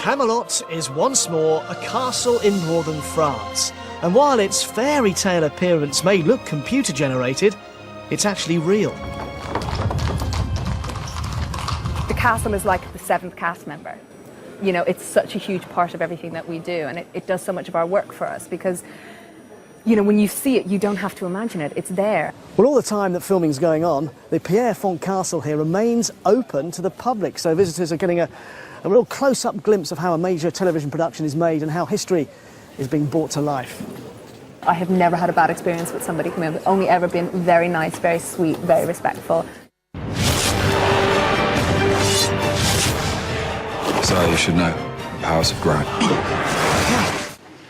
Camelot is once more a castle in northern France. And while its fairy tale appearance may look computer generated, it's actually real. The castle is like the seventh cast member. You know, it's such a huge part of everything that we do, and it does so much of our work for us because, you know, when you see it, you don't have to imagine it, it's there. Well, all the time that filming's going on, the Pierrefonds Castle here remains open to the public, so visitors are getting a real close-up glimpse of how a major television production is made and how history is being brought to life. I have never had a bad experience with somebody coming in. I've only ever been very nice, very sweet, very respectful. So you should know, the powers have grown.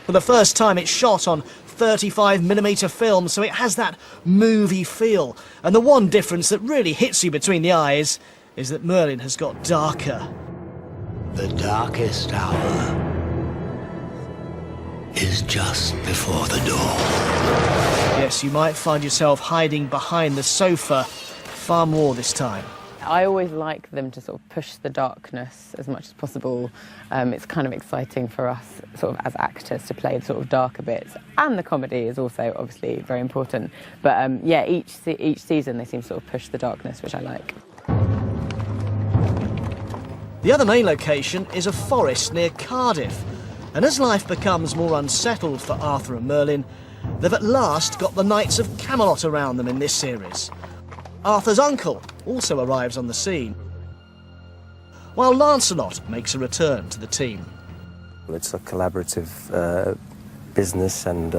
For the first time, it's shot on 35mm film, so it has that movie feel. And the one difference that really hits you between the eyes is that Merlin has got darker. The darkest hour is just before the dawn. Yes, you might find yourself hiding behind the sofa far more this time. I always like them to sort of push the darkness as much as possible. It's kind of exciting for us sort of as actors to play the sort of darker bits, and the comedy is also obviously very important. But yeah, each season they seem to sort of push the darkness, which I like. The other main location is a forest near Cardiff, and as life becomes more unsettled for Arthur and Merlin, they've at last got the Knights of Camelot around them in this series. Arthur's uncle also arrives on the scene, while Lancelot makes a return to the team. It's a collaborative business and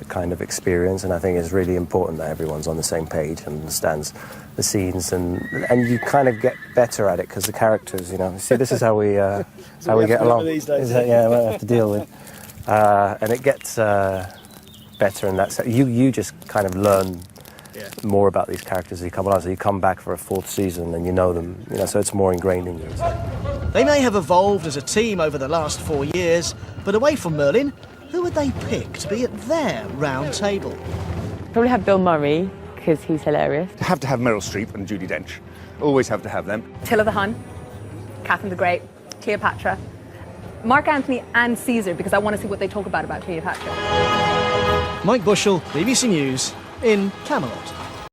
kind of experience, and I think it's really important that everyone's on the same page and understands the scenes, and you kind of get better at it because the characters, you know, see, this is how we get along. These days. Yeah, we have to deal with, and it gets better in that sense. You just kind of learn more about these characters as you come along. So you come back for a fourth season and you know them, you know, so it's more ingrained in you. They may have evolved as a team over the last 4 years, but away from Merlin, who would they pick to be at their round table? Probably have Bill Murray, because he's hilarious. Have to have Meryl Streep and Judi Dench. Always have to have them. Attila the Hun, Catherine the Great, Cleopatra, Mark Antony and Caesar, because I want to see what they talk about Cleopatra. Mike Bushell, BBC News, in Camelot.